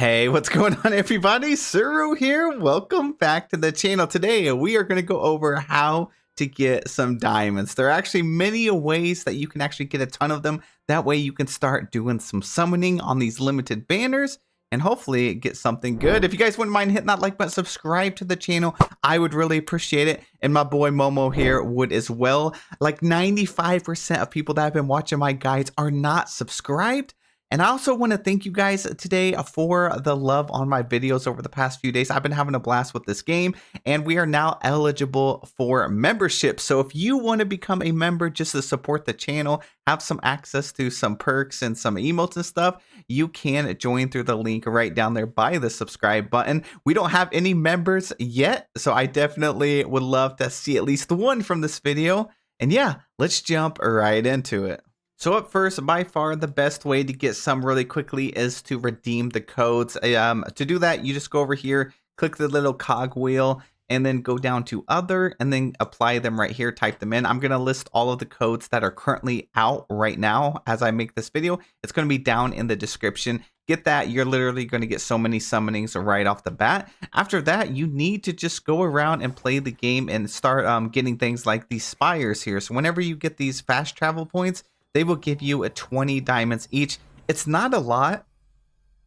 Hey, what's going on, everybody? Suru here. Welcome back to the channel. Today, we are going to go over how to get some diamonds. There are actually many ways that you can actually get a ton of them. That way, you can start doing some summoning on these limited banners and hopefully get something good. If you guys wouldn't mind hitting that like button, subscribe to the channel, I would really appreciate it. And my boy Momo here would as well. Like 95% of people that have been watching my guides are not subscribed. And I also want to thank you guys today for the love on my videos over the past few days. I've been having a blast with this game, and we are now eligible for membership. So if you want to become a member just to support the channel, have some access to some perks and some emotes and stuff, you can join through the link right down there by the subscribe button. We don't have any members yet, so I definitely would love to see at least one from this video. And yeah, let's jump right into it. So up first, by far the best way to get some really quickly is to redeem the codes. To do that, you just go over here, click the little cog wheel, and then go down to other, and then apply them right here, type them in. I'm going to list all of the codes that are currently out right now as I make this video. It's going to be down in the description. Get that, you're literally going to get so many summonings right off the bat. After that, you need to just go around and play the game and start getting things like these spires here. So whenever you get these fast travel points, they will give you 20 diamonds each. It's not a lot,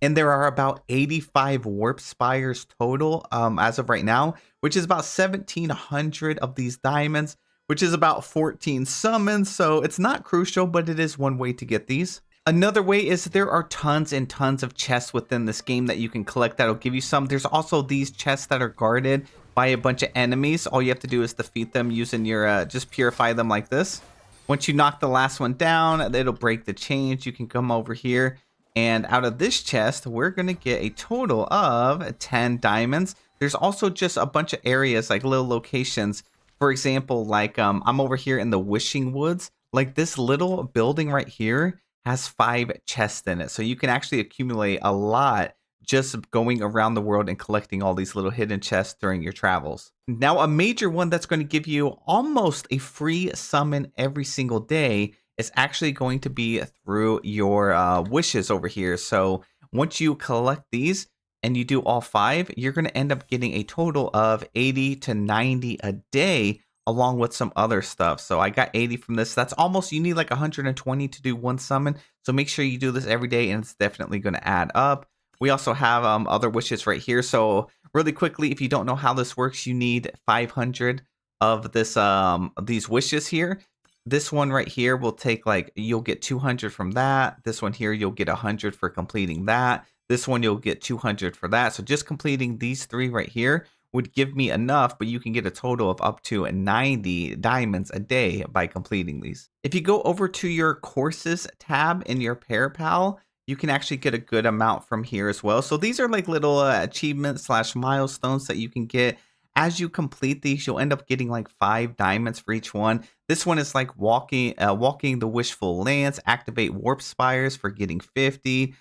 and there are about 85 warp spires total as of right now, which is about 1,700 of these diamonds, which is about 14 summons. So it's not crucial, but it is one way to get these. Another way is there are tons and tons of chests within this game that you can collect that'll give you some. There's also these chests that are guarded by a bunch of enemies. All you have to do is defeat them using your, just purify them like this. Once you knock the last one down, it'll break the chains. You can come over here, and out of this chest, we're going to get a total of 10 diamonds. There's also just a bunch of areas, like little locations. For example, like I'm over here in the Wishing Woods. Like this little building right here has 5 chests in it. So you can actually accumulate a lot just going around the world and collecting all these little hidden chests during your travels. Now, a major one that's going to give you almost a free summon every single day is actually going to be through your wishes over here. So once you collect these and you do all 5, you're going to end up getting a total of 80 to 90 a day, along with some other stuff. So I got 80 from this. That's almost, you need like 120 to do one summon. So make sure you do this every day, and it's definitely going to add up. We also have other wishes right here. So really quickly, if you don't know how this works, you need 500 of this these wishes here. This one right here will take, like, you'll get 200 from that. This one here, you'll get 100 for completing that. This one, you'll get 200 for that. So just completing these 3 right here would give me enough, but you can get a total of up to 90 diamonds a day by completing these. If you go over to your courses tab in your PayPal, you can actually get a good amount from here as well. So these are like little achievements / milestones that you can get. As you complete these, you'll end up getting like 5 diamonds for each one. This one is like walking the wishful lands, activate warp spires for getting 50.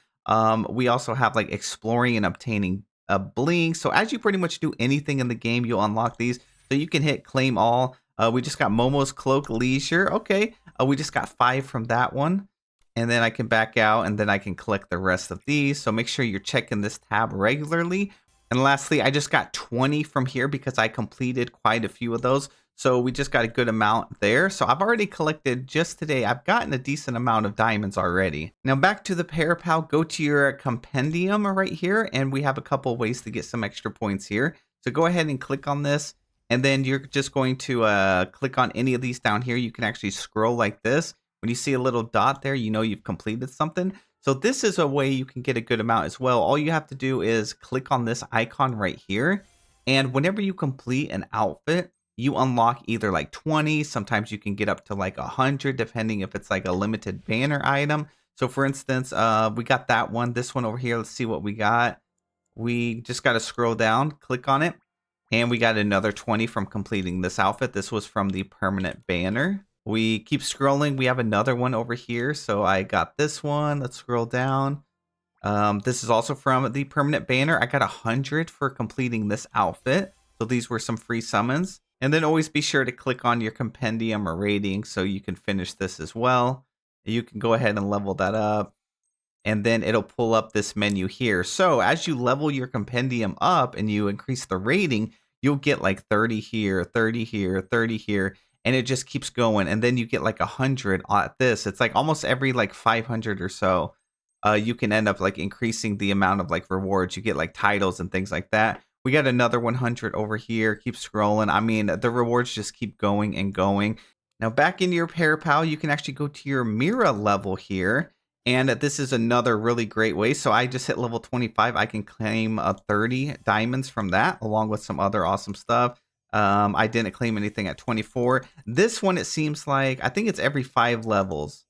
We also have like exploring and obtaining a bling. So as you pretty much do anything in the game, you'll unlock these. So you can hit claim all. We just got Momo's Cloak Leisure. Okay, we just got 5 from that one. And then I can back out, and then I can collect the rest of these. So make sure you're checking this tab regularly. And lastly, I just got 20 from here because I completed quite a few of those. So we just got a good amount there. So I've already collected, just today, I've gotten a decent amount of diamonds already. Now back to the PayPal, go to your Compendium right here, and we have a couple ways to get some extra points here. So go ahead and click on this, and then you're just going to click on any of these down here. You can actually scroll like this. When you see a little dot there, you know you've completed something. So this is a way you can get a good amount as well. All you have to do is click on this icon right here. And whenever you complete an outfit, you unlock either like 20. Sometimes you can get up to like 100, depending if it's like a limited banner item. So for instance, we got that one. This one over here, let's see what we got. We just got to scroll down, click on it. And we got another 20 from completing this outfit. This was from the permanent banner. We keep scrolling. We have another one over here. So I got this one. Let's scroll down. This is also from the permanent banner. I got 100 for completing this outfit. So these were some free summons. And then always be sure to click on your compendium or rating so you can finish this as well. You can go ahead and level that up. and then it'll pull up this menu here. So as you level your compendium up and you increase the rating, you'll get like 30 here, 30 here, 30 here, and it just keeps going. And then you get like 100 at this. It's like almost every like 500 or so, you can end up like increasing the amount of like rewards. You get like titles and things like that. We got another 100 over here. Keep scrolling. I mean, the rewards just keep going and going. Now back into your Pair Pal, you can actually go to your Mira level here. And this is another really great way. So I just hit level 25. I can claim 30 diamonds from that, along with some other awesome stuff. I didn't claim anything at 24. This one, it seems like, I think it's every 5 levels.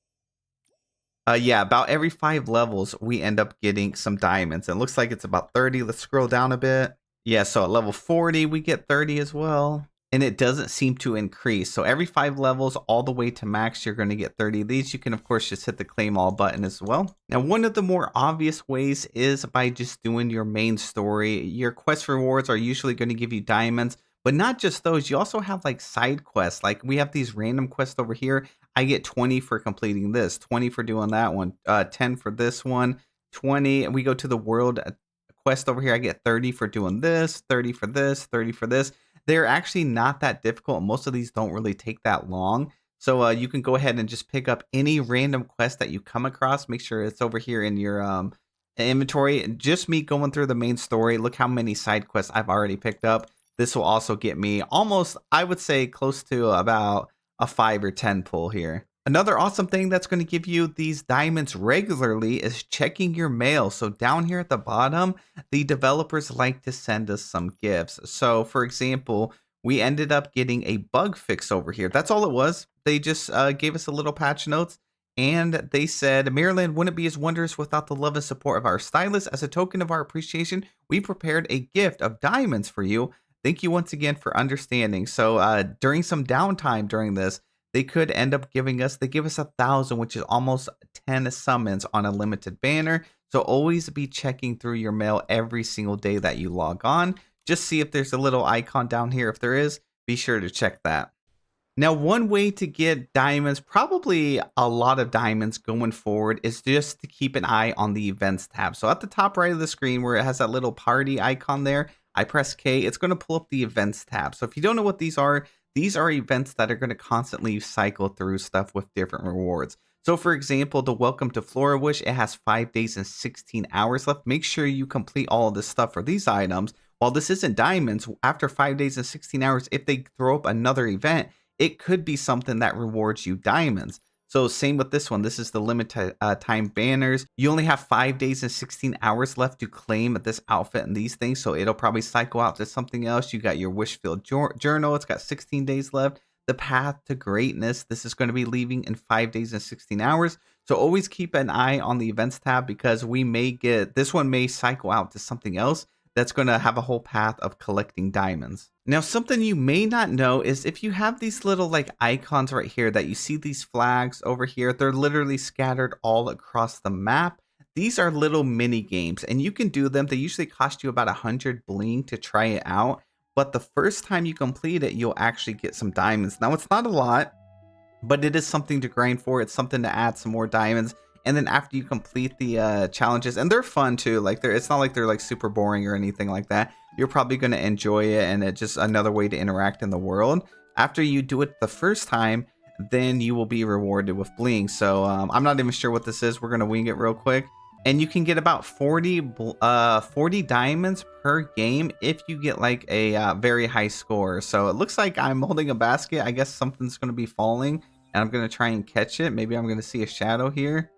Yeah, about every 5 levels, we end up getting some diamonds. It looks like it's about 30. Let's scroll down a bit. Yeah, so at level 40, we get 30 as well. And it doesn't seem to increase. So every 5 levels all the way to max, you're going to get 30 of these. You can, of course, just hit the claim all button as well. Now, one of the more obvious ways is by just doing your main story. Your quest rewards are usually going to give you diamonds, but not just those. You also have like side quests. Like we have these random quests over here. I get 20 for completing this, 20 for doing that one, 10 for this one, 20. And we go to the world quest over here. I get 30 for doing this, 30 for this, 30 for this. They're actually not that difficult. Most of these don't really take that long. So you can go ahead and just pick up any random quest that you come across. Make sure it's over here in your inventory. Just me going through the main story. Look how many side quests I've already picked up. This will also get me almost, I would say, close to about a 5 or 10 pull here. Another awesome thing that's going to give you these diamonds regularly is checking your mail. So down here at the bottom, the developers like to send us some gifts. So for example, we ended up getting a bug fix over here. That's all it was. They just gave us a little patch notes and they said, Maryland wouldn't be as wondrous without the love and support of our stylist. As a token of our appreciation, we prepared a gift of diamonds for you. Thank you once again for understanding. So during some downtime during this, they could end up giving us, they give us 1,000, which is almost 10 summons on a limited banner. So always be checking through your mail every single day that you log on. Just see if there's a little icon down here. If there is, be sure to check that. Now, one way to get diamonds, probably a lot of diamonds going forward, is just to keep an eye on the events tab. So at the top right of the screen where it has that little party icon there, I press K, it's going to pull up the events tab. So if you don't know what these are events that are going to constantly cycle through stuff with different rewards. So for example, the Welcome to Flora Wish, it has 5 days and 16 hours left. Make sure you complete all of this stuff for these items. While this isn't diamonds, after 5 days and 16 hours, if they throw up another event, it could be something that rewards you diamonds. So same with this one. This is the limited time banners. You only have 5 days and 16 hours left to claim this outfit and these things. So it'll probably cycle out to something else. You got your Wishfield Journal. It's got 16 days left. The Path to Greatness. This is going to be leaving in 5 days and 16 hours. So always keep an eye on the events tab because we may get, this one may cycle out to something else that's going to have a whole path of collecting diamonds. Now, something you may not know is if you have these little like icons right here that you see these flags over here, they're literally scattered all across the map. These are little mini games and you can do them. They usually cost you about 100 bling to try it out. But the first time you complete it, you'll actually get some diamonds. Now, it's not a lot, but it is something to grind for. It's something to add some more diamonds. And then after you complete the challenges, and they're fun too, like it's not like they're like super boring or anything like that. You're probably going to enjoy it, and it's just another way to interact in the world. After you do it the first time, then you will be rewarded with bling. So I'm not even sure what this is. We're going to wing it real quick. And you can get about 40 diamonds per game if you get like a very high score. So it looks like I'm holding a basket. I guess something's going to be falling, and I'm going to try and catch it. Maybe I'm going to see a shadow here.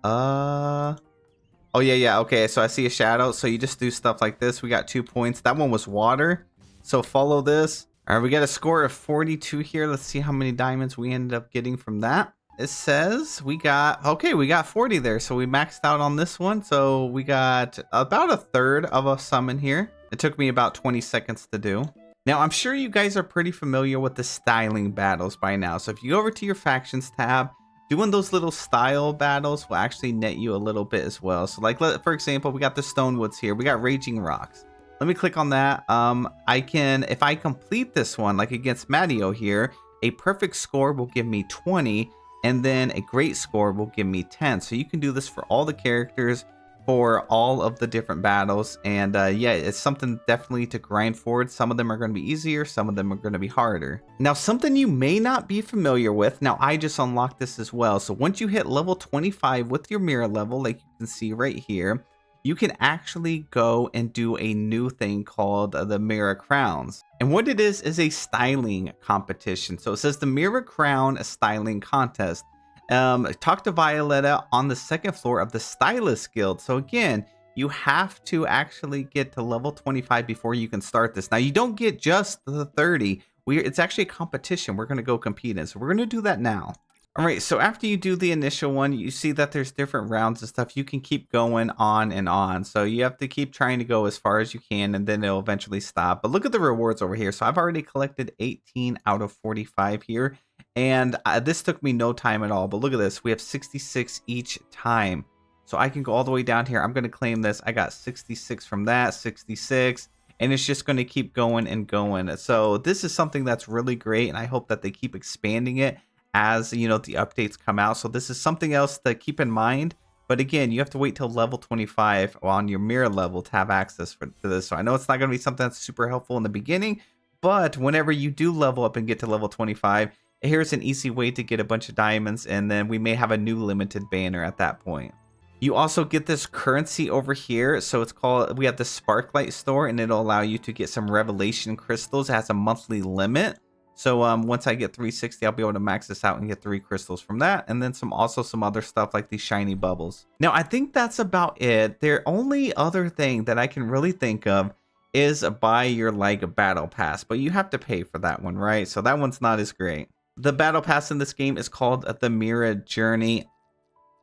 Oh yeah, okay, so I see a shadow. So you just do stuff like this. We got 2 points. That one was water, so follow this. All right, we got a score of 42 here. Let's see how many diamonds we ended up getting from that. It says we got 40 there, so we maxed out on this one. So we got about a third of a summon here. It took me about 20 seconds to do. Now, I'm sure you guys are pretty familiar with the styling battles by now. So if you go over to your factions tab, doing those little style battles will actually net you a little bit as well. So like, for example, we got the Stonewoods here. We got Raging Rocks. Let me click on that. I can, if I complete this one, like against Matteo here, a perfect score will give me 20. and then a great score will give me 10. So you can do this for all the characters, for all of the different battles, and yeah, it's something definitely to grind forward. Some of them are going to be easier, some of them are going to be harder. Now, something you may not be familiar with, now I just unlocked this as well. So once you hit level 25 with your Mira level, like you can see right here, you can actually go and do a new thing called the Mira Crowns. And what it is a styling competition. So it says the Mira Crown styling contest. Talk to Violetta on the second floor of the Stylist Guild. So again, you have to actually get to level 25 before you can start this. Now, you don't get just the 30. It's actually a competition we're going to go compete in. So we're going to do that now. All right, so after you do the initial one, you see that there's different rounds and stuff. You can keep going on and on. So you have to keep trying to go as far as you can, and then it'll eventually stop. But look at the rewards over here. So I've already collected 18 out of 45 here. And this took me no time at all. But look at this. We have 66 each time. So I can go all the way down here. I'm going to claim this. I got 66 from that, 66. And it's just going to keep going and going. So this is something that's really great. And I hope that they keep expanding it as, you know, the updates come out. So this is something else to keep in mind. But again, you have to wait till level 25 on your Mira level to have access to this. So I know it's not going to be something that's super helpful in the beginning. But whenever you do level up and get to level 25, here's an easy way to get a bunch of diamonds, and then we may have a new limited banner at that point. You also get this currency over here. So it's called, we have the Sparklight store, and it'll allow you to get some revelation crystals. It has a monthly limit. So once I get 360, I'll be able to max this out and get 3 crystals from that. And then some other stuff like these shiny bubbles. Now, I think that's about it. The only other thing that I can really think of is buy your like battle pass, but you have to pay for that one, right? So that one's not as great. The battle pass in this game is called the Mira Journey.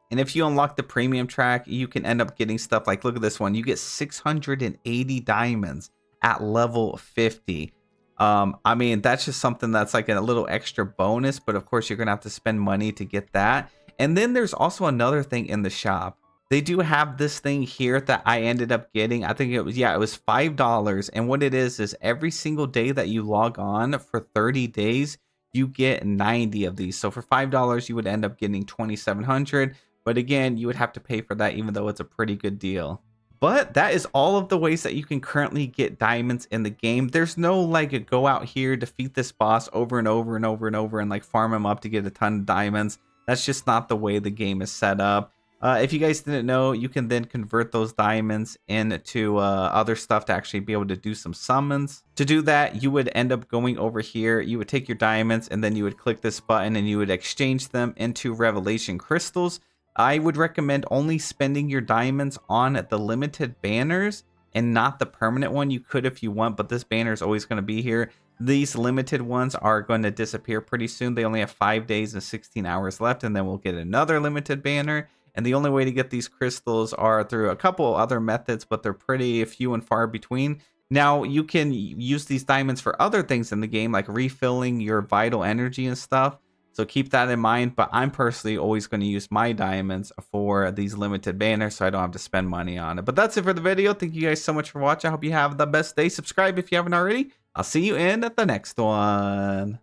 And if you unlock the premium track, you can end up getting stuff like, look at this one. You get 680 diamonds at level 50. I mean, that's just something that's like a little extra bonus, but of course you're going to have to spend money to get that. And then there's also another thing in the shop. They do have this thing here that I ended up getting. I think it was $5. And what it is every single day that you log on for 30 days, you get 90 of these. So for $5, you would end up getting 2,700. But again, you would have to pay for that, even though it's a pretty good deal. But that is all of the ways that you can currently get diamonds in the game. There's no like a go out here, defeat this boss over and over and over and over and like farm him up to get a ton of diamonds. That's just not the way the game is set up. If you guys didn't know, you can then convert those diamonds into other stuff to actually be able to do some summons. To do that, you would end up going over here. You would take your diamonds and then you would click this button and you would exchange them into revelation crystals. I would recommend only spending your diamonds on the limited banners and not the permanent one. You could if you want, but this banner is always going to be here. These limited ones are going to disappear pretty soon. They only have 5 days and 16 hours left, and then we'll get another limited banner. And the only way to get these crystals are through a couple other methods, but they're pretty few and far between. Now, you can use these diamonds for other things in the game, like refilling your vital energy and stuff. So keep that in mind, but I'm personally always going to use my diamonds for these limited banners so I don't have to spend money on it. But that's it for the video. Thank you guys so much for watching. I hope you have the best day. Subscribe if you haven't already. I'll see you in the next one.